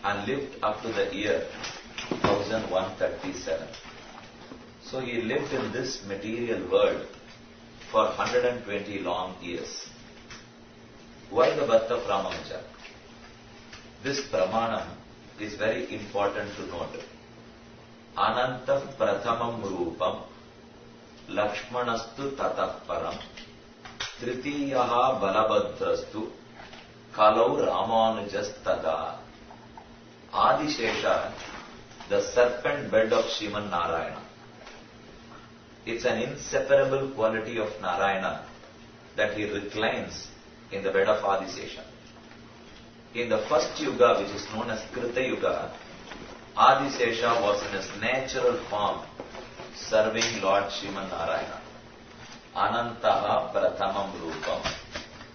and lived up to the year 1137. So he lived in this material world for 120 long years. Why the birth of Ramanuja? This pramanam is very important to note. Ananta prathamam rupam Lakshmanastu tatah param Tritiyaha balabhadrastu Kalau Ramanujas tada. Adishesha, the serpent bed of Sriman Narayana. It's an inseparable quality of Narayana that he reclines in the bed of Adishesha. In the first yuga, which is known as Krita Yuga, Adishesha was in his natural form serving Lord Sriman Narayana. Anantaha Prathamam Rupam.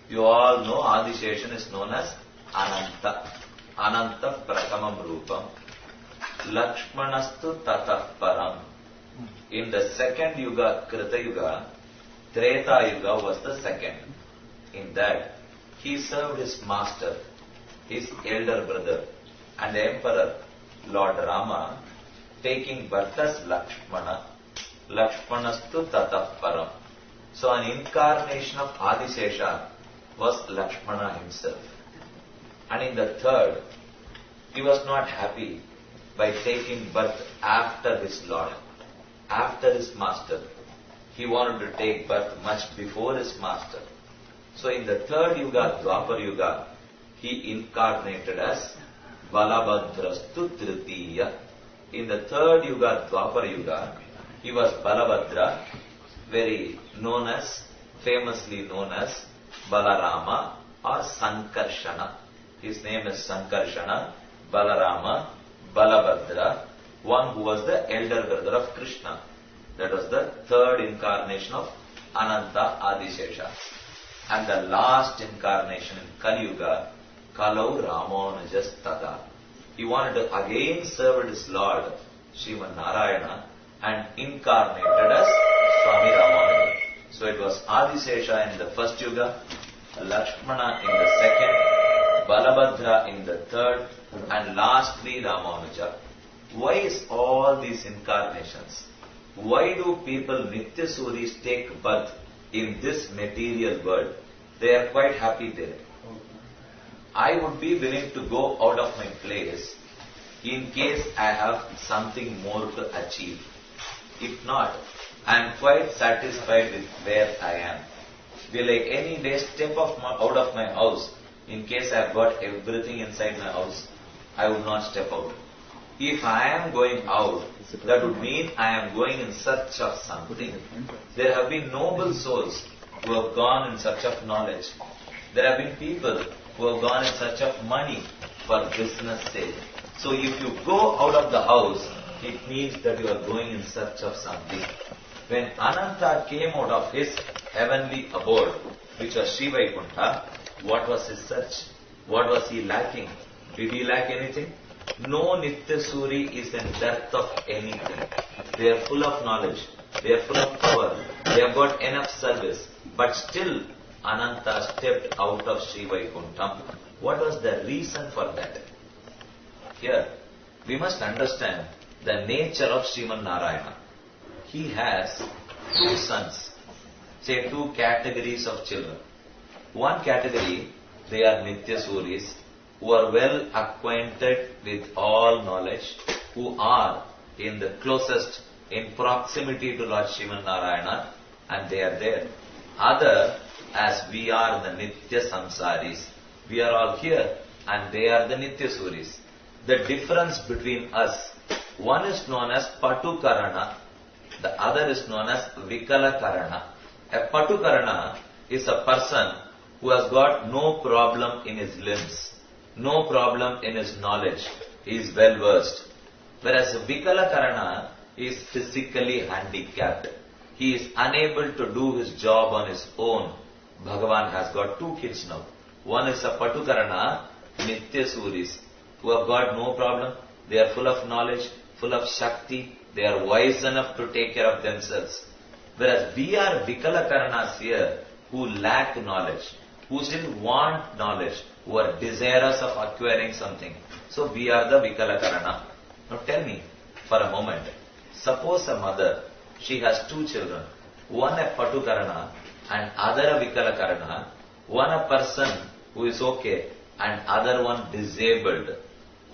You all know Adisheshan is known as Ananta. Ananta Prathamam Rupam. Lakshmanastu Tatah Param. In the second yuga, Krita Yuga, Treta Yuga was the second. In that, he served his master, his elder brother, and the emperor, Lord Rama, taking birth as Lakshmana. Lakshmanastu Tatah Param. So an incarnation of Adishesha was Lakshmana himself. And in the third, he was not happy by taking birth after his Lord, after his master. He wanted to take birth much before his master. So in the third yuga, Dwapar Yuga, he incarnated as Balabhadrastu Tritiya. In the third yuga, Dwapar Yuga, he was Balabhadra, famously known as Balarama or Sankarshana. His name is Sankarshana, Balarama, Balabhadra, one who was the elder brother of Krishna. That was the third incarnation of Ananta Adishesha. And the last incarnation in Kali Yuga, Kalau Ramanujas tada. He wanted to again serve his Lord, Sriman Narayana, and incarnated as Swamy Ramanuja. So it was Adishesha in the first Yuga, Lakshmana in the second, Balabhadra in the third, and lastly Ramanuja. Why is all these incarnations? Why do people Nityasuris take birth in this material world? They are quite happy there. I would be willing to go out of my place in case I have something more to achieve. If not, I am quite satisfied with where I am. Will I any day step out of my house in case I have got everything inside my house? I would not step out. If I am going out, that would mean I am going in search of something. There have been noble souls who have gone in search of knowledge. There have been people who have gone in search of money for business sake. So if you go out of the house, it means that you are going in search of something. When Ananta came out of his heavenly abode, which was Sri Vaikuntha, what was his search? What was he lacking? Did he lack anything? No Nityasuri is in dearth of anything. They are full of knowledge. They are full of power. They have got enough service. But still, Ananta stepped out of Sri Vaikuntha. What was the reason for that? Here, we must understand the nature of Sriman Narayana. He has two sons, say two categories of children. One category, they are Nityasuris, who are well acquainted with all knowledge, who are in the closest, in proximity to Lord Sriman Narayana, and they are there. Other, as we are the Nitya Samsaris, we are all here, and they are the Nityasuris. The difference between us, one is known as Patukarana, the other is known as Vikalakarana. A Patukarana is a person who has got no problem in his limbs, no problem in his knowledge. He is well versed. Whereas Vikalakarana is physically handicapped. He is unable to do his job on his own. Bhagavan has got two kids now. One is a Patukarana, Nityasuris, who have got no problem. They are full of knowledge, full of Shakti. They are wise enough to take care of themselves. Whereas we are Vikalakaranas here, who lack knowledge. who still want knowledge, who are desirous of acquiring something. So we are the Vikalakarana. Now tell me, for a moment, suppose a mother, she has two children, one a Patukarana and other a Vikalakarana, one a person who is okay and other one disabled.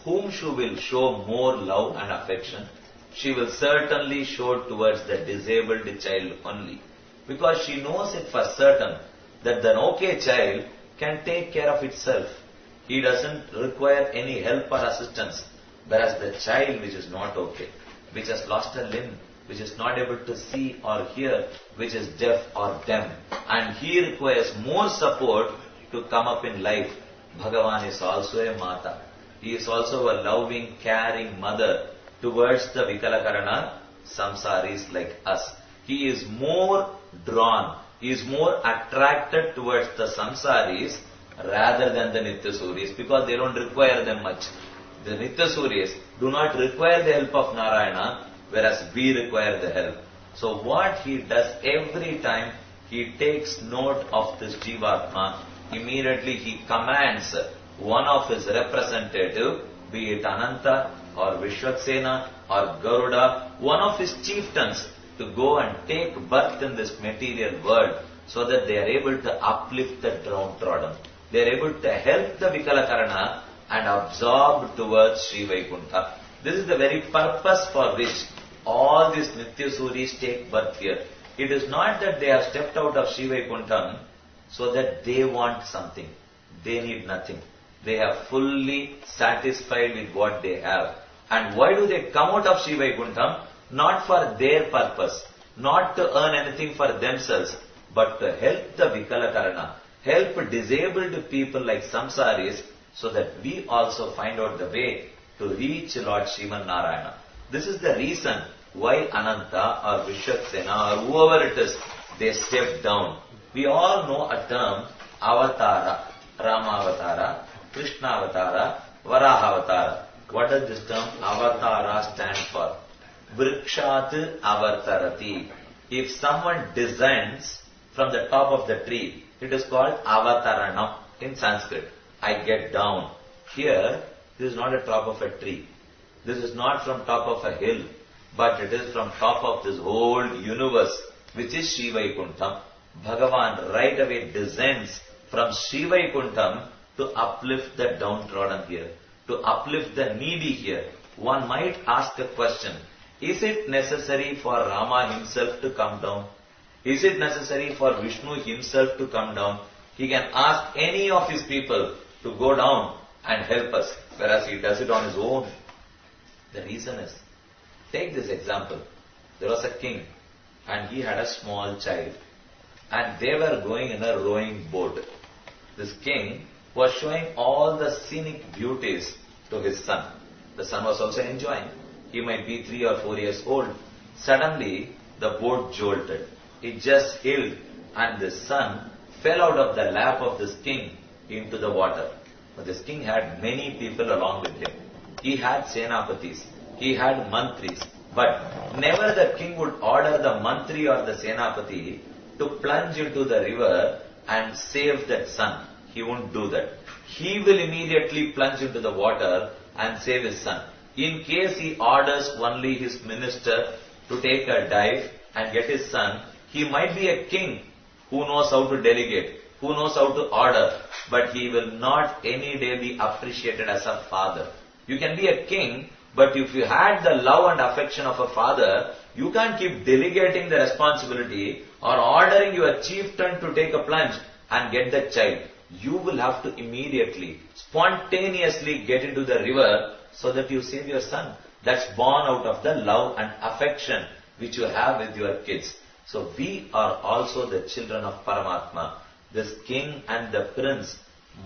Whom she will show more love and affection? She will certainly show towards the disabled child only. Because she knows it for certain that the okay child can take care of itself. He doesn't require any help or assistance. Whereas the child which is not okay, which has lost a limb, which is not able to see or hear, which is deaf or dumb, and he requires more support to come up in life. Bhagavan is also a Mata. He is also a loving, caring mother towards the Vikalakarana samsaris like us. He is more drawn, he is more attracted towards the samsaris rather than the Nityasuris, because they don't require them much. The Nityasuris do not require the help of Narayana, whereas we require the help. So what he does every time, he takes note of this Jivatma, immediately he commands one of his representative, be it Ananta or Vishwaksena or Garuda, one of his chieftains, to go and take birth in this material world so that they are able to uplift the downtrodden. They are able to help the Vikalakarana and absorb towards Sri Vaikuntha. This is the very purpose for which all these Nityasuris take birth here. It is not that they have stepped out of Sri Vaikuntham so that they want something. They need nothing. They have fully satisfied with what they have. And why do they come out of Sri Vaikuntham? Not for their purpose, not to earn anything for themselves, but to help the Vikalakarana, help disabled people like samsaris, so that we also find out the way to reach Lord Sriman Narayana. This is the reason why Ananta or Vishwaksena or whoever it is, they step down. We all know a term, Avatara, Rama Avatara, Krishna Avatara, Varaha Avatara. What does this term Avatara stand for? Vrikshat Avatarati. If someone descends from the top of the tree, it is called Avataranam in Sanskrit. I get down. Here, this is not a top of a tree. This is not from top of a hill, but it is from top of this whole universe, which is Sri Vaikuntham. Bhagavan right away descends from Sri Vaikuntham to uplift the downtrodden here, to uplift the needy here. One might ask a question, is it necessary for Rama himself to come down? Is it necessary for Vishnu himself to come down? He can ask any of his people to go down and help us, whereas he does it on his own. The reason is, take this example. There was a king and he had a small child and they were going in a rowing boat. This king was showing all the scenic beauties to his son. The son was also enjoying. He might be 3 or 4 years old. Suddenly, the boat jolted. It just held and the son fell out of the lap of this king into the water. But this king had many people along with him. He had senapatis. He had mantris. But never the king would order the mantri or the senapati to plunge into the river and save that son. He won't do that. He will immediately plunge into the water and save his son. In case he orders only his minister to take a dive and get his son, he might be a king who knows how to delegate, who knows how to order, but he will not any day be appreciated as a father. You can be a king, but if you had the love and affection of a father, you can't keep delegating the responsibility or ordering your chieftain to take a plunge and get the child. You will have to immediately, spontaneously get into the river so that you save your son. That's born out of the love and affection which you have with your kids. So we are also the children of Paramatma. This king and the prince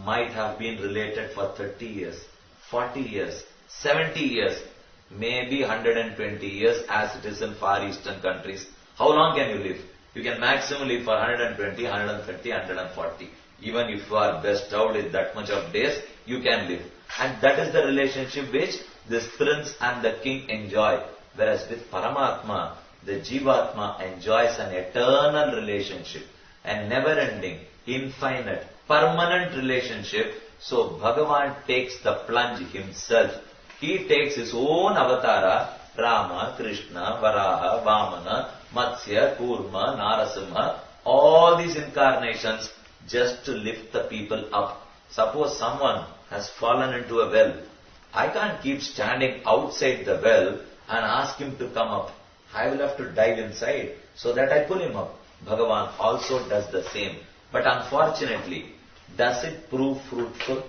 might have been related for 30 years, 40 years, 70 years, maybe 120 years as it is in Far Eastern countries. How long can you live? You can maximum live for 120, 130, 140. Even if you are best out in that much of days, you can live. And that is the relationship which this prince and the king enjoy. Whereas with Paramatma, the Jivatma enjoys an eternal relationship, a never-ending, infinite, permanent relationship. So Bhagavan takes the plunge himself. He takes his own avatara, Rama, Krishna, Varaha, Vamana, Matsya, Kurma, Narasimha, all these incarnations just to lift the people up. Suppose someone has fallen into a well. I can't keep standing outside the well and ask him to come up. I will have to dive inside so that I pull him up. Bhagavan also does the same. But unfortunately, does it prove fruitful?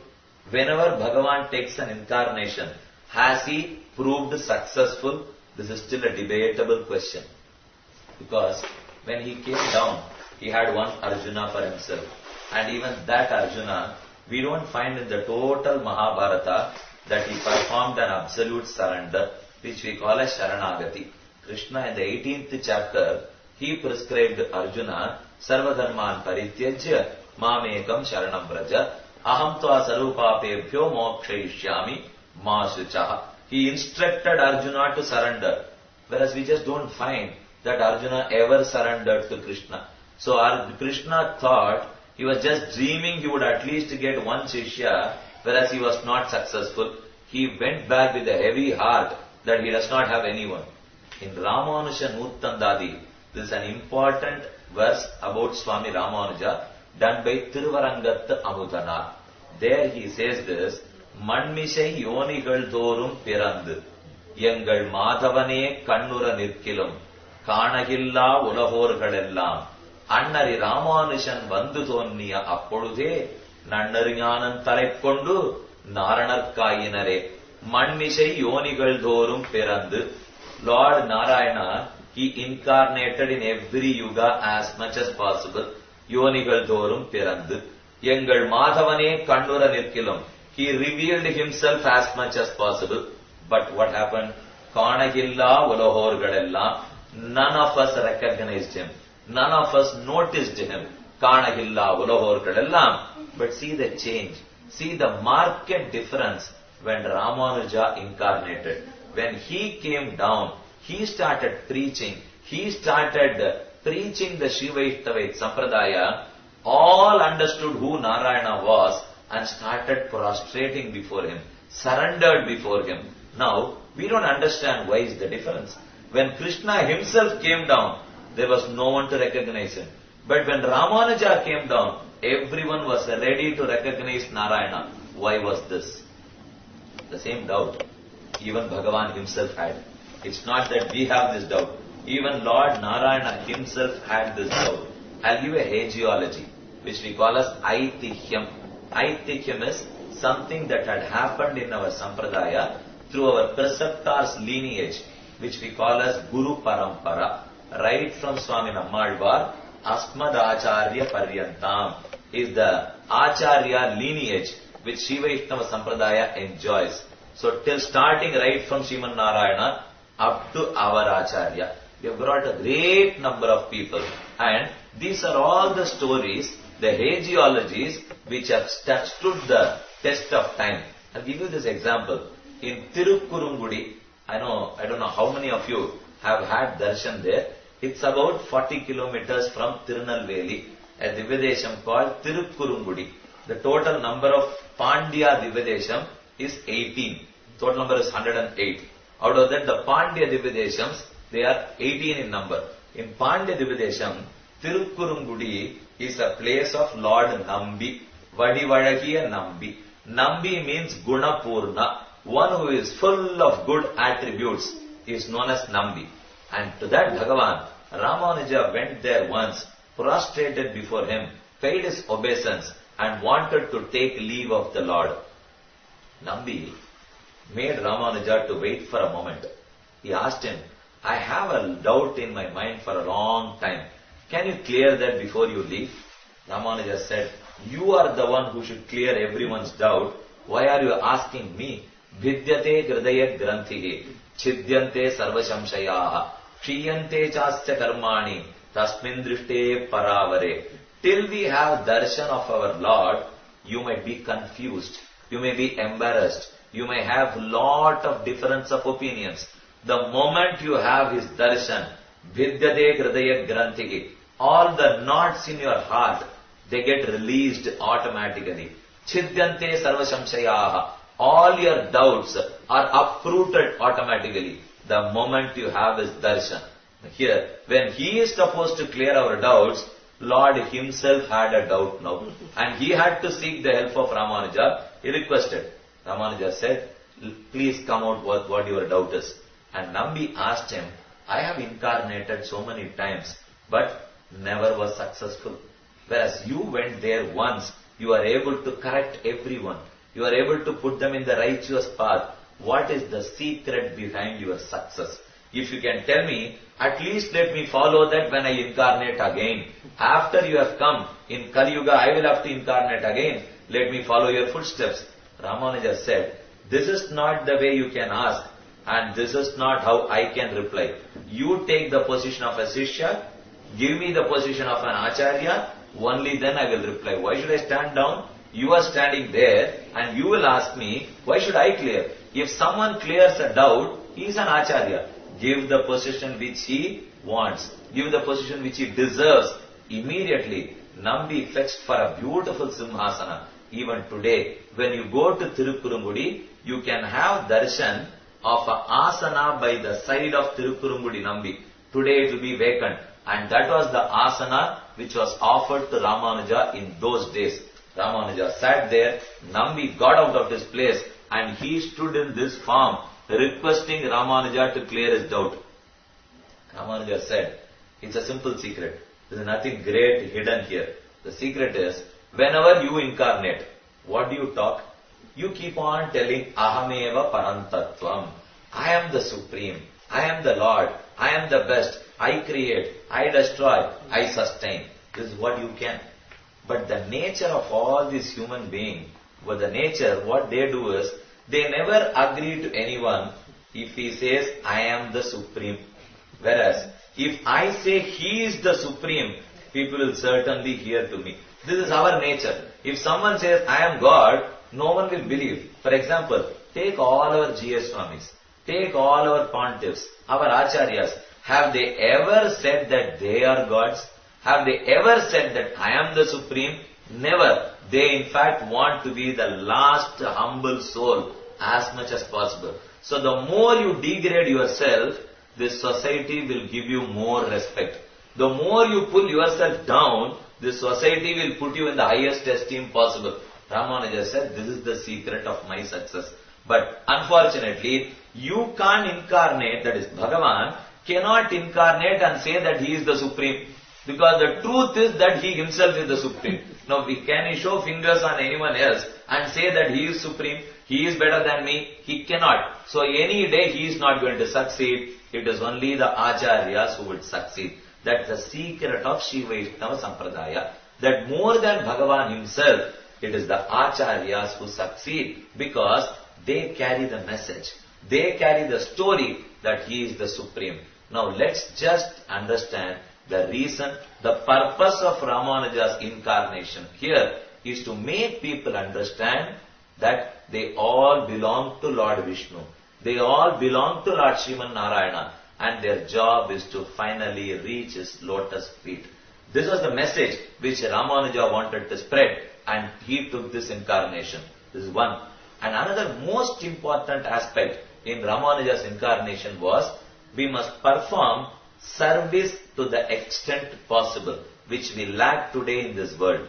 Whenever Bhagavan takes an incarnation, has he proved successful? This is still a debatable question. Because when he came down, he had one Arjuna for himself. And even that Arjuna, we don't find in the total Mahabharata that he performed an absolute surrender, which we call as Sharanagati. Krishna in the 18th chapter, he prescribed Arjuna, Sarvadharman Parityajya, Mamekam Sharanam Braja, Aham Tva Sarupapebhyo Mokshayishyami Masuchaha. He instructed Arjuna to surrender. Whereas we just don't find that Arjuna ever surrendered to Krishna. So Krishna thought he was just dreaming he would at least get one Shishya, whereas he was not successful. He went back with a heavy heart that he does not have anyone. In Ramanuja Nuttandadi, this is an important verse about Swami Ramanuja done by Thiruvarangathu Amudana. There he says this, Manmisai Yonigal Thorum Pirandu, Yengal Madhavane Kannura Nirkilum, Kanagilla Ulahorgalellam, Annari Ramanujan Vandu Thonniya Appolude, Nannariñanan Thalaikondu, Naranarkayinare, Manmisai Yonigal Thorum Pirandu. Lord Narayana, he incarnated in every yuga as much as possible. Yonigal Thorum Pirandu. Yengal Madhavane Kannura Nirkilum. He revealed himself as much as possible. But what happened? Kanagilla Ulahorgalellam. None of us recognized him. None of us noticed him. Kanagilla Ulahorgalellam. But see the change. See the marked difference when Ramanuja incarnated. When he came down, he started preaching. He started preaching the Shivaitavait Sampradaya. All understood who Narayana was and started prostrating before him, surrendered before him. Now, we don't understand why is the difference. When Krishna himself came down, there was no one to recognize him. But when Ramanuja came down, everyone was ready to recognize Narayana. Why was this? The same doubt even Bhagavan himself had. It's not that we have this doubt. Even Lord Narayana himself had this doubt. I'll give a hagiology, which we call as Aitihyam. Aitihyam is something that had happened in our Sampradaya through our preceptor's lineage, which we call as Guru Parampara. Right from Swami Nammalvar, Asmad Acharya Paryantam is the Acharya lineage which Shiva Vaishnava Sampradaya enjoys. So till starting right from Sriman Narayana up to our Acharya, we have brought a great number of people, and these are all the stories, the hagiologies which have stood the test of time. I'll give you this example. In Tirukkurungudi, I don't know how many of you have had darshan there. It's about 40 kilometers from Tirunelveli, a Divyadesham called Tirukkurungudi. The total number of Pandya Divyadesham is 18. Total number is 108. Out of that, the Pandya Divyadeshams, they are 18 in number. In Pandya Divyadesham, Tirukkurungudi is a place of Lord Nambi. Vadivadagiya Nambi. Nambi means Gunapurna. One who is full of good attributes is known as Nambi. And to that Bhagavan, Ramanuja went there once, prostrated before him, paid his obeisance and wanted to take leave of the Lord. Nambi made Ramanuja to wait for a moment. He asked him, I have a doubt in my mind for a long time. Can you clear that before you leave? Ramanuja said, you are the one who should clear everyone's doubt. Why are you asking me? Vidyate Hridaya Granthihi, Chidyante Sarvashamshayaha, Kshiyante Chasya Karmani, Tasmin Drishte Paravare. Till we have darshan of our Lord, you might be confused, you may be embarrassed, you may have lot of difference of opinions. The moment you have his darshan, Vidyate Hridaya Granthihi, all the knots in your heart, they get released automatically. Chidyante sarva samshayaha. All your doubts are uprooted automatically the moment you have his darshan. Here, when he is supposed to clear our doubts, Lord himself had a doubt now. And he had to seek the help of Ramanuja. He requested. Ramanuja said, please come out what your doubt is. And Nambi asked him, I have incarnated so many times, but never was successful. Whereas you went there once, you are able to correct everyone. You are able to put them in the righteous path. What is the secret behind your success? If you can tell me, at least let me follow that when I incarnate again. After you have come in Kali Yuga, I will have to incarnate again. Let me follow your footsteps. Ramanuja said, this is not the way you can ask, and this is not how I can reply. You take the position of a Sishya, give me the position of an Acharya, only then I will reply. Why should I stand down? You are standing there and you will ask me, why should I clear? If someone clears a doubt, he is an Acharya. Give the position which he wants. Give the position which he deserves. Immediately, Nambi fetched for a beautiful Simhasana. Even today, when you go to Tirupurungudi, you can have darshan of an asana by the side of Tirupurungudi Nambi. Today it will be vacant. And that was the asana which was offered to Ramanuja in those days. Ramanuja sat there, Nambi got out of his place and he stood in this form requesting Ramanuja to clear his doubt. Ramanuja said, it's a simple secret. There is nothing great hidden here. The secret is, whenever you incarnate, what do you talk? You keep on telling, Ahameva Parantatvam. I am the Supreme. I am the Lord. I am the best. I create. I destroy. I sustain. This is what you can. But the nature of all these human beings, what they do is, they never agree to anyone if he says, I am the Supreme. Whereas, if I say he is the Supreme, people will certainly hear to me. This is our nature. If someone says, I am God, no one will believe. For example, take all our GS Swamis, take all our pontiffs, our acharyas. Have they ever said that they are gods? Have they ever said that I am the Supreme? Never. They in fact want to be the last humble soul as much as possible. So the more you degrade yourself, this society will give you more respect. The more you pull yourself down, this society will put you in the highest esteem possible. Ramanuja said, this is the secret of my success. But unfortunately, you can't incarnate, that is Bhagavan, cannot incarnate and say that he is the Supreme. Because the truth is that he himself is the Supreme. Now, can he show fingers on anyone else and say that he is Supreme, he is better than me? He cannot. So any day he is not going to succeed. It is only the Acharyas who would succeed. That's the secret of Shiva Vaishnava Sampradaya. That more than Bhagavan himself, it is the Acharyas who succeed because they carry the message. They carry the story that he is the Supreme. Now let's just understand the reason, the purpose of Ramanuja's incarnation here is to make people understand that they all belong to Lord Vishnu. They all belong to Lord Sriman Narayana, and their job is to finally reach his lotus feet. This was the message which Ramanuja wanted to spread, and he took this incarnation. This is one. And another most important aspect in Ramanuja's incarnation was, we must perform service to the extent possible, which we lack today in this world.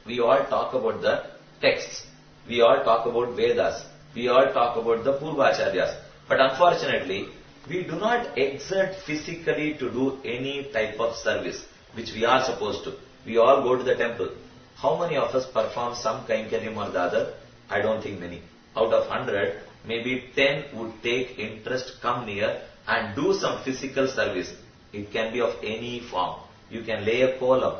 We all talk about the texts. We all talk about Vedas. We all talk about the Purvacharyas. But unfortunately, we do not exert physically to do any type of service, which we are supposed to. We all go to the temple. How many of us perform some Kainkaryam or the other? I don't think many. Out of 100, maybe 10 would take interest, come near and do some physical service. It can be of any form. You can lay a kolam.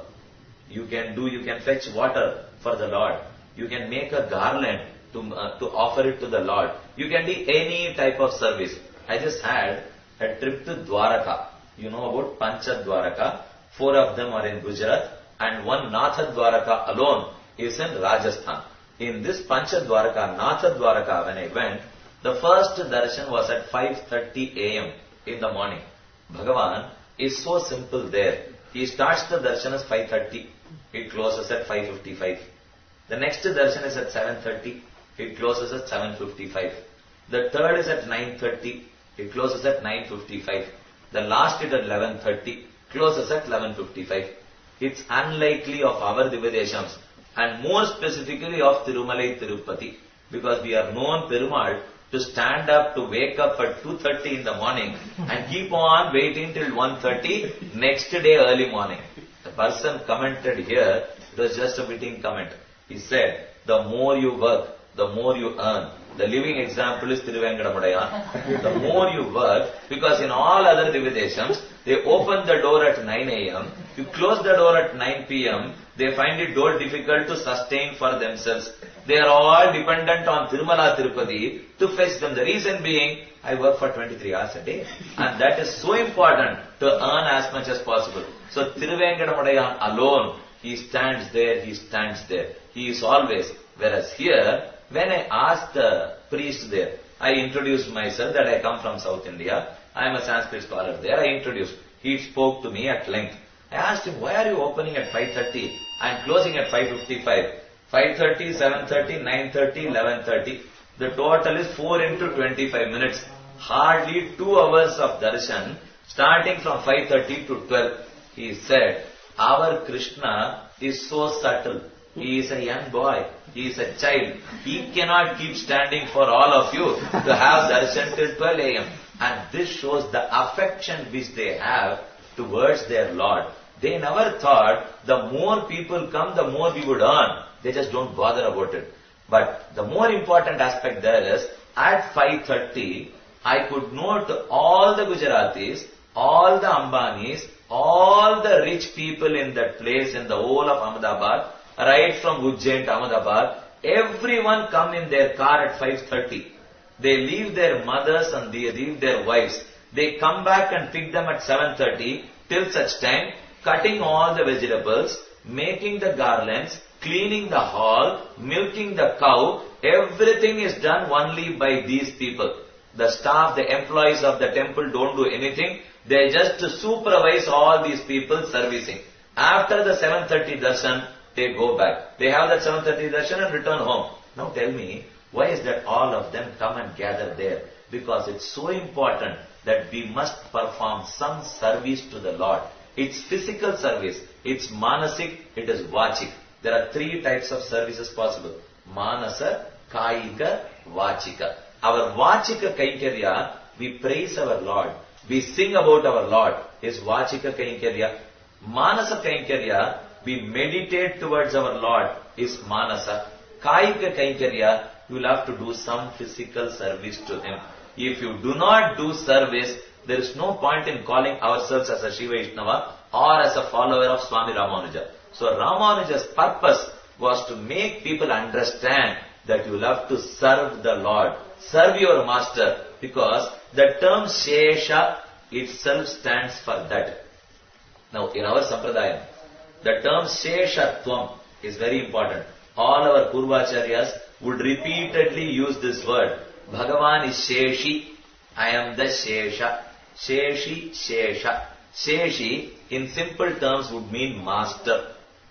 You can fetch water for the Lord. You can make a garland to offer it to the Lord. You can do any type of service. I just had a trip to Dwaraka. You know about Pancha Dwaraka. 4 of them are in Gujarat and one Natha Dwaraka alone is in Rajasthan. In this Pancha Dwaraka, Natha Dwaraka, when I went, the first darshan was at 5:30 a.m. in the morning. Bhagavan is so simple there. He starts the darshan at 5:30. It closes at 5:55. The next darshan is at 7:30. It closes at 7:55. The third is at 9:30. It closes at 9:55. The last is at 11:30. Closes at 11:55. It's unlikely of our Divyadeshams, and more specifically of Tirumalai Tirupati, because we are known Perumal to stand up, to wake up at 2:30 in the morning and keep on waiting till 1:30 next day early morning. The person commented here, it was just a witty comment. He said, the more you work, the more you earn. The living example is Tiruvenkadamudayan. The more you work, because in all other Divyadeshams, they open the door at 9 a.m., you close the door at 9 p.m., they find it door difficult to sustain for themselves. They are all dependent on Tirumala Tirupati to fetch them. The reason being, I work for 23 hours a day, and that is so important to earn as much as possible. So Tiruvenkadamudayan alone, he stands there, he stands there. He is always. Whereas here, when I asked the priest there, I introduced myself that I come from South India. I am a Sanskrit scholar there. I introduced. He spoke to me at length. I asked him, why are you opening at 5:30 and closing at 5:55? 5:30, 7:30, 9:30, 11:30. The total is 4 into 25 minutes. Hardly 2 hours of darshan, starting from 5:30 to 12. He said, our Krishna is so subtle. He is a young boy. He is a child. He cannot keep standing for all of you to have darshan till 12 a.m. And this shows the affection which they have towards their Lord. They never thought the more people come, the more we would earn. They just don't bother about it. But the more important aspect there is, at 5:30, I could note all the Gujaratis, all the Ambanis, all the rich people in that place, in the whole of Ahmedabad, right from Ujjain to Ahmedabad, everyone come in their car at 5:30. They leave their mothers and they leave their wives. They come back and pick them at 7:30 till such time, cutting all the vegetables, making the garlands, cleaning the hall, milking the cow. Everything is done only by these people. The staff, the employees of the temple don't do anything. They just supervise all these people servicing. After the 7:30 darshan, they go back. They have that 7:30 darshan and return home. Now tell me, why is that all of them come and gather there? Because it's so important that we must perform some service to the Lord. It's physical service, it's manasik, it is vachik. There are 3 types of services possible. Manasa, Kaika, Vachika. Our Vachika Kaikarya, we praise our Lord. We sing about our Lord, is Vachika Kaikarya. Manasa Kaikarya, we meditate towards our Lord, is Manasa. Kaika Kaikarya, you will have to do some physical service to Him. If you do not do service, there is no point in calling ourselves as a Shiva Vaishnava or as a follower of Swamy Ramanuja. So Ramanuja's purpose was to make people understand that you will have to serve the Lord, serve your master, because the term Shesha itself stands for that. Now in our Sampradayam, the term Sheshatvam is very important. All our Purvacharyas would repeatedly use this word. Bhagavan is Sheshi, I am the Shesha. Sheshi, Shesha. Sheshi in simple terms would mean master.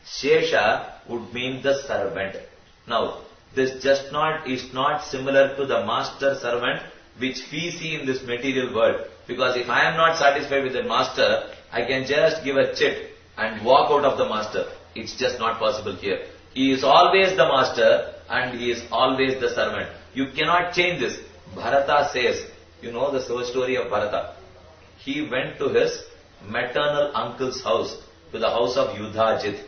Shesha would mean the servant. Now, this is not similar to the master servant which we see in this material world. Because if I am not satisfied with the master, I can just give a chit and walk out of the master. It's just not possible here. He is always the master and he is always the servant. You cannot change this. Bharata says, you know the story of Bharata. He went to his maternal uncle's house, to the house of Yudhajit.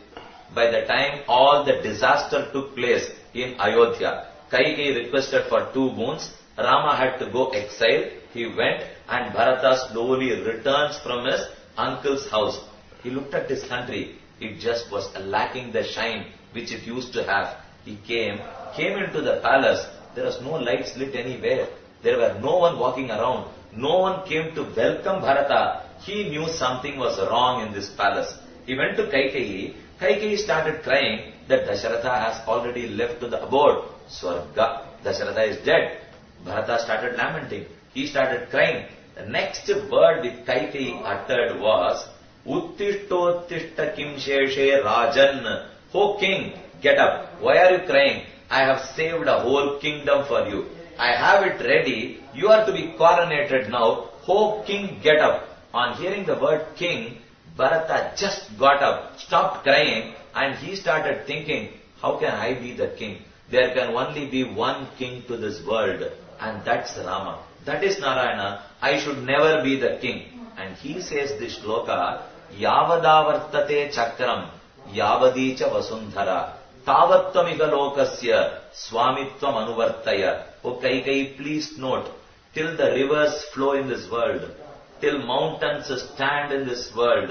By the time all the disaster took place in Ayodhya, Kaikeyi requested for 2 boons. Rama had to go exile. He went and Bharata slowly returns from his uncle's house. He looked at his country. It just was lacking the shine which it used to have. He came into the palace. There was no lights lit anywhere. There were no one walking around. No one came to welcome Bharata. He knew something was wrong in this palace. He went to Kaikeyi. Kaikeyi started crying that Dasharatha has already left to the abode, Swarga. Dasharatha is dead. Bharata started lamenting. He started crying. The next word which Kaikeyi uttered was, Uttishtottishta kim sheshe rajan. Oh king, get up. Why are you crying? I have saved a whole kingdom for you. I have it ready. You are to be coronated now. Oh king, get up. On hearing the word king, Bharata just got up, stopped crying, and he started thinking, how can I be the king? There can only be one king to this world, and that's Rama. That is Narayana. I should never be the king. And he says this shloka, Yavadavartate chakram, Yavadicha vasundhara, Tavattvamiga lokasya, Swamitvam anuvartaya. O Kaikai, please note, till the rivers flow in this world, till mountains stand in this world,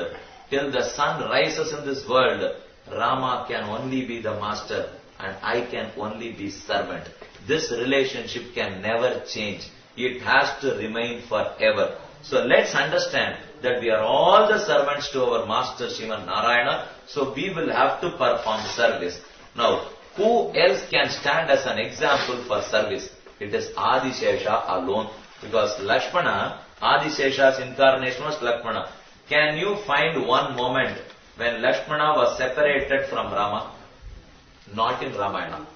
till the sun rises in this world, Rama can only be the master and I can only be servant. This relationship can never change. It has to remain forever. So let's understand that we are all the servants to our master Sriman Narayana. So we will have to perform service. Now, who else can stand as an example for service? It is Adishesha alone. Because Lakshmana, Adishesha's incarnation was Lakshmana. Can you find one moment when Lakshmana was separated from Rama? Not in Ramayana.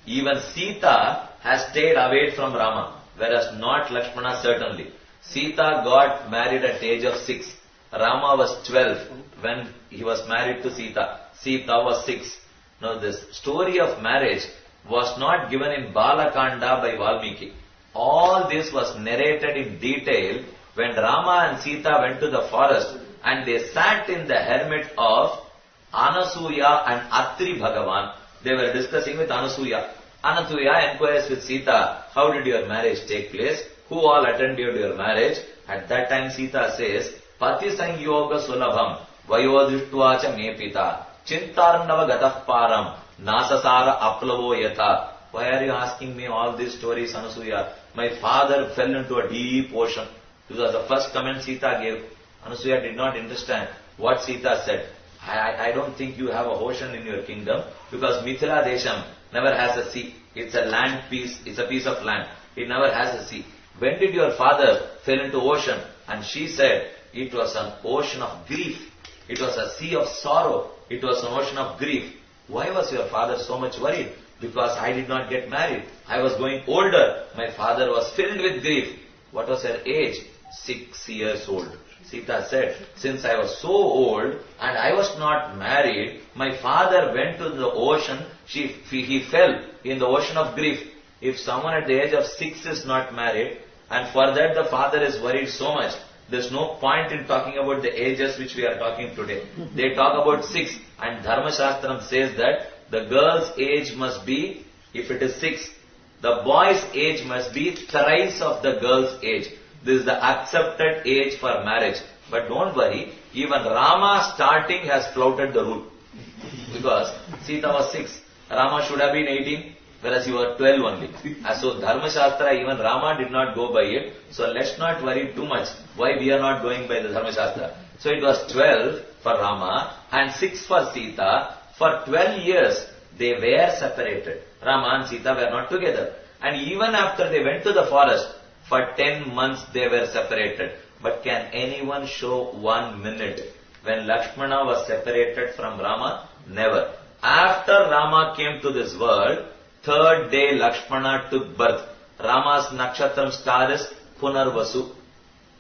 Even Sita has stayed away from Rama, whereas not Lakshmana certainly. Sita got married at the age of 6. Rama was 12 when he was married to Sita. Sita was 6. Now this story of marriage was not given in Balakanda by Valmiki. All this was narrated in detail when Rama and Sita went to the forest and they sat in the hermit of Anasuya and Atri Bhagavan. They were discussing with Anasuya. Anasuya inquires with Sita, how did your marriage take place? Who all attended your marriage? At that time Sita says, Pati Sangyoga Sulabham Vayodhishtvacha Mepita Chintarnava Gatah Param Nasasara Aplavo Yatha. Why are you asking me all these stories, Anasuya? My father fell into a deep ocean. This was the first comment Sita gave. Anasuya did not understand what Sita said. I don't think you have a ocean in your kingdom because Mithila Desham never has a sea. It's a land piece, it's a piece of land. It never has a sea. When did your father fell into ocean? And she said, it was an ocean of grief. It was a sea of sorrow. It was an ocean of grief. Why was your father so much worried? Because I did not get married. I was going older. My father was filled with grief. What was her age? 6 years old. Sita said, since I was so old and I was not married, my father went to the ocean. He fell in the ocean of grief. If someone at the age of 6 is not married, and for that the father is worried so much, there's no point in talking about the ages which we are talking today. They talk about 6, and Dharma Shastram says that the girl's age must be, if it is 6, the boy's age must be thrice of the girl's age. This is the accepted age for marriage. But don't worry, even Rama starting has flouted the rule. Because Sita was 6. Rama should have been 18, whereas you were 12 only. So Dharma Shastra, even Rama did not go by it. So let's not worry too much why we are not going by the Dharma Shastra. So it was 12 for Rama and 6 for Sita. For 12 years, they were separated. Rama and Sita were not together. And even after they went to the forest, for 10 months they were separated. But can anyone show 1 minute when Lakshmana was separated from Rama? Never. After Rama came to this world, 3rd day Lakshmana took birth. Rama's nakshatram star is Punarvasu.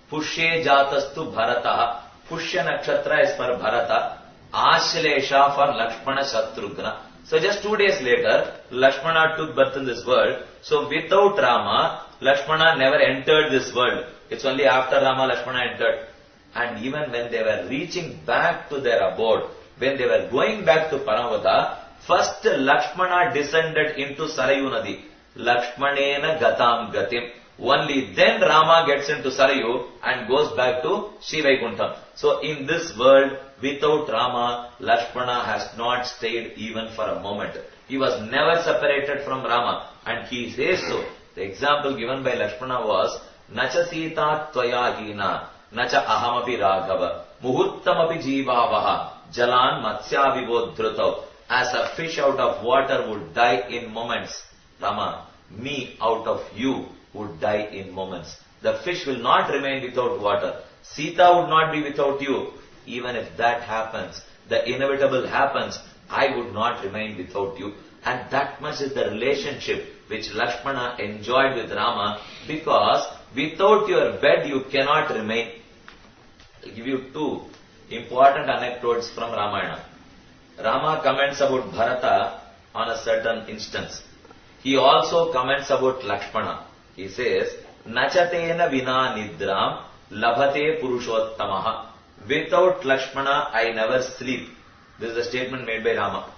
Pushye jatastu Bharata. Pushya nakshatra is for Bharata. Ashlesha for Lakshmana Shatrughna. So just 2 days later, Lakshmana took birth in this world. So without Rama, Lakshmana never entered this world. It's only after Rama, Lakshmana entered. And even when they were reaching back to their abode, when they were going back to Paramavata, first Lakshmana descended into Sarayu Nadi. Lakshmanena Gatam Gatim. Only then Rama gets into Sarayu and goes back to Srivaikuntha. So in this world, without Rama, Lakshmana has not stayed even for a moment. He was never separated from Rama. And he says so. The example given by Lakshmana was, Nacha Sita Tvaya Hina, Nacha Ahamapi Raghava, Muhurtamapi Jivavaha, Jalan Matsya Vibodhrutau. As a fish out of water would die in moments, Rama, me out of you would die in moments. The fish will not remain without water. Sita would not be without you. even if that happens, the inevitable happens, I would not remain without you. And that much is the relationship which Lakshmana enjoyed with Rama, because without your bed you cannot remain. I'll give you two important anecdotes from Ramayana. Rama comments about Bharata on a certain instance. He also comments about Lakshmana. He says, Nachatena vina nidram labhate purushottamaha. Without Lakshmana, I never sleep. This is a statement made by Rama.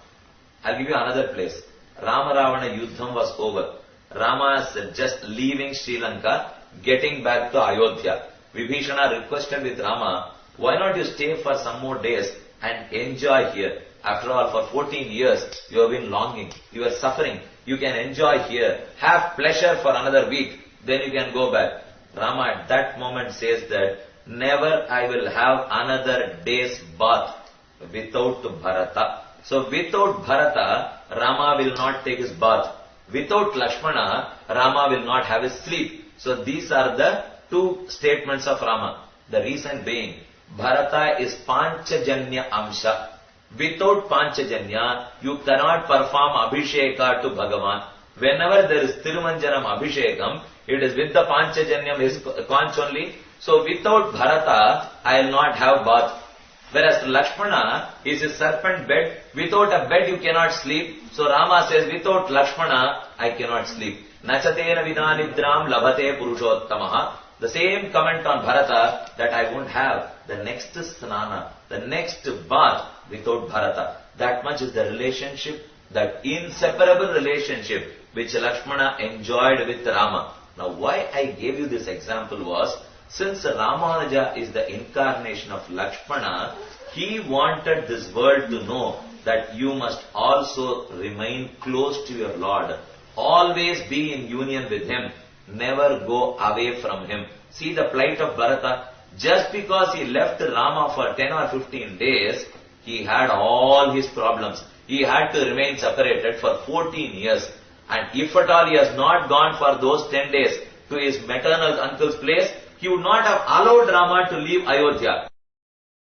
I'll give you another place. Rama Ravana Yuddham was over. Rama is just leaving Sri Lanka, getting back to Ayodhya. Vibhishana requested with Rama, why not you stay for some more days and enjoy here? After all, for 14 years, you have been longing. You are suffering. You can enjoy here. Have pleasure for another week. Then you can go back. Rama at that moment says that, never I will have another day's bath without Bharata. So without Bharata, Rama will not take his bath. Without Lakshmana, Rama will not have his sleep. So these are the two statements of Rama. The reason being, Bharata is Panchajanya Amsha. Without Panchajanya, you cannot perform Abhisheka to Bhagavan. Whenever there is Tirumanjanam Abhishekam, it is with the Panchajanyam, his conch only. So without Bharata, I will not have bath. Whereas Lakshmana is a serpent bed. Without a bed you cannot sleep. So Rama says, without Lakshmana I cannot sleep. Nachatena vidanidram labhate purushottamaha. The same comment on Bharata, that I won't have the next snana, the next bath without Bharata. That much is the relationship, that inseparable relationship which Lakshmana enjoyed with Rama. Now why I gave you this example was, since Ramanuja is the incarnation of Lakshmana, he wanted this world to know that you must also remain close to your Lord. Always be in union with him. Never go away from him. See the plight of Bharata. Just because he left Rama for 10 or 15 days, he had all his problems. He had to remain separated for 14 years. And if at all he has not gone for those 10 days to his maternal uncle's place, he would not have allowed Rama to leave Ayodhya.